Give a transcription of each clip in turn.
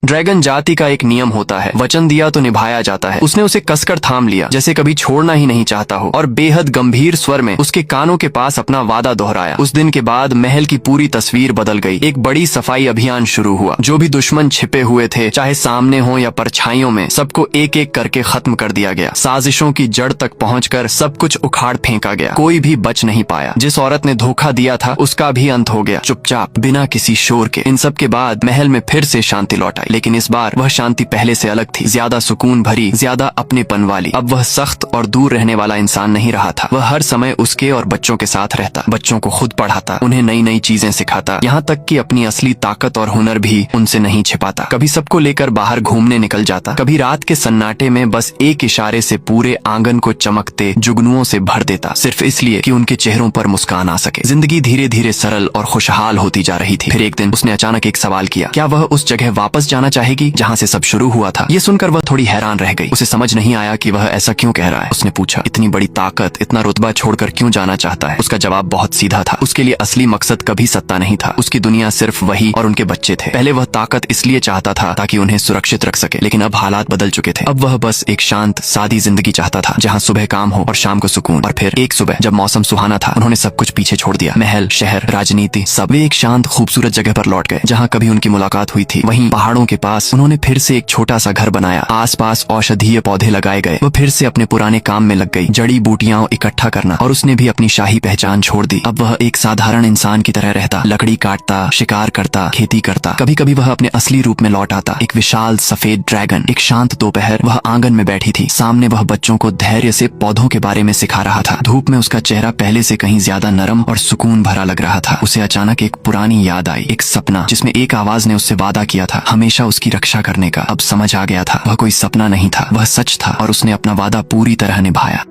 Dragon जाति का एक नियम होता है, वचन दिया तो निभाया जाता है। उसने उसे कसकर थाम लिया जैसे कभी छोड़ना ही नहीं चाहता हो और बेहद गंभीर स्वर में उसके कानों के पास अपना वादा दोहराया। उस दिन के बाद महल की पूरी तस्वीर बदल गई। एक बड़ी सफाई अभियान शुरू हुआ। जो भी दुश्मन छिपे हुए थे, चाहे सामने हो या परछाइयों में, सबको एक एक करके खत्म कर दिया गया। साजिशों की जड़ तक पहुंचकर सब कुछ उखाड़ फेंका गया। कोई भी बच नहीं पाया। जिस औरत ने धोखा दिया था उसका भी अंत हो गया, चुपचाप, बिना किसी शोर के। इन सब के बाद महल में फिर से शांति लौट आई, लेकिन इस बार वह शांति पहले से अलग थी, ज्यादा सुकून भरी, ज्यादा अपनेपन वाली। अब वह सख्त और दूर रहने वाला इंसान नहीं रहा था। वह हर समय उसके और बच्चों के साथ रहता, बच्चों को खुद पढ़ाता, उन्हें नई नई चीजें सिखाता, यहाँ तक कि अपनी असली ताकत और हुनर भी उनसे नहीं छिपाता। कभी सबको लेकर बाहर घूमने निकल जाता, कभी रात के सन्नाटे में बस एक इशारे से पूरे आंगन को चमकते जुगनुओं से भर देता, सिर्फ इसलिए कि उनके चेहरों पर मुस्कान आ सके। जिंदगी धीरे धीरे सरल और खुशहाल होती जा रही थी। फिर एक दिन उसने अचानक एक सवाल किया, क्या वह उस जगह वापस जाना चाहेगी जहाँ से सब शुरू हुआ था? ये सुनकर वह थोड़ी हैरान रह गई। उसे समझ नहीं आया कि वह ऐसा क्यों कह रहा है। उसने पूछा, इतनी बड़ी ताकत, इतना रुतबा छोड़कर क्यों जाना चाहता है? उसका जवाब बहुत सीधा था। उसके लिए असली मकसद कभी सत्ता नहीं था। उसकी दुनिया सिर्फ वही और उनके बच्चे थे। पहले वह ताकत इसलिए चाहता था ताकि उन्हें सुरक्षित रख सके, लेकिन अब हालात बदल चुके थे। अब वह बस एक शांत सादी जिंदगी चाहता था, जहाँ सुबह काम हो और शाम को सुकून। और फिर एक सुबह जब मौसम सुहाना था, उन्होंने सब कुछ पीछे छोड़ दिया। महल, शहर, राजनीति, सब। वे एक शांत खूबसूरत जगह पर लौट गए जहाँ कभी उनकी मुलाकात हुई थी। वहीं पहाड़ों के पास उन्होंने फिर से एक छोटा सा घर बनाया। आसपास औषधीय पौधे लगाए गए। वह फिर से अपने पुराने काम में लग गई, जड़ी बूटियां इकट्ठा करना। और उसने भी अपनी शाही पहचान छोड़ दी। अब वह एक साधारण इंसान की तरह रहता, लकड़ी काटता, शिकार करता, खेती करता। कभी कभी वह अपने असली रूप में लौट आता, एक विशाल सफेद ड्रैगन। एक शांत दोपहर वह आंगन में बैठी थी। सामने वह बच्चों को धैर्य से पौधों के बारे में सिखा रहा था। धूप में उसका चेहरा पहले से कहीं ज्यादा नरम और सुकून भरा लग रहा था। उसे अचानक एक पुरानी याद आई, एक सपना जिसमें एक आवाज ने उससे वादा किया था हमेशा उसकी रक्षा करने का। अब समझ आ गया था, वह कोई सपना नहीं था, वह सच था और उसने अपना वादा पूरी तरह निभाया।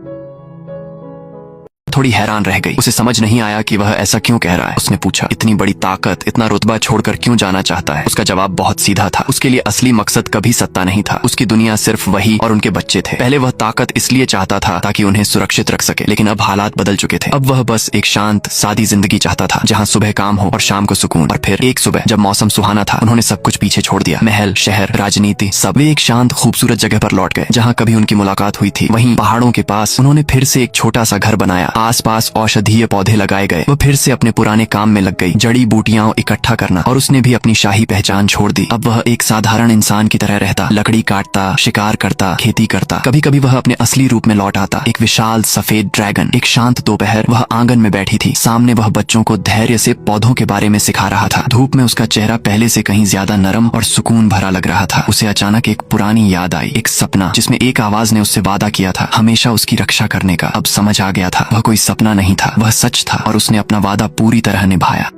थोड़ी हैरान रह गई। उसे समझ नहीं आया कि वह ऐसा क्यों कह रहा है। उसने पूछा, इतनी बड़ी ताकत, इतना रुतबा छोड़कर क्यों जाना चाहता है? उसका जवाब बहुत सीधा था। उसके लिए असली मकसद कभी सत्ता नहीं था। उसकी दुनिया सिर्फ वही और उनके बच्चे थे। पहले वह ताकत इसलिए चाहता था ताकि उन्हें सुरक्षित रख सके, लेकिन अब हालात बदल चुके थे। अब वह बस एक शांत सादी जिंदगी चाहता था, जहाँ सुबह काम हो और शाम को सुकून। और फिर एक सुबह जब मौसम सुहाना था, उन्होंने सब कुछ पीछे छोड़ दिया। महल, शहर, राजनीति, सब। वे एक शांत खूबसूरत जगह पर लौट गए जहाँ कभी उनकी मुलाकात हुई थी। वहीं पहाड़ों के पास उन्होंने फिर से एक छोटा सा घर बनाया। आसपास औषधीय पौधे लगाए गए। वह फिर से अपने पुराने काम में लग गई, जड़ी बूटियां इकट्ठा करना। और उसने भी अपनी शाही पहचान छोड़ दी। अब वह एक साधारण इंसान की तरह रहता, लकड़ी काटता, शिकार करता, खेती करता। कभी कभी वह अपने असली रूप में लौट आता, एक विशाल सफेद ड्रैगन। एक शांत दोपहर वह आंगन में बैठी थी। सामने वह बच्चों को धैर्य से पौधों के बारे में सिखा रहा था। धूप में उसका चेहरा पहले से कहीं ज्यादा नरम और सुकून भरा लग रहा था। उसे अचानक एक पुरानी याद आई, एक सपना जिसमें एक आवाज ने उससे वादा किया था हमेशा उसकी रक्षा करने का। अब समझ आ गया था, वह कोई सपना नहीं था, वह सच था और उसने अपना वादा पूरी तरह निभाया।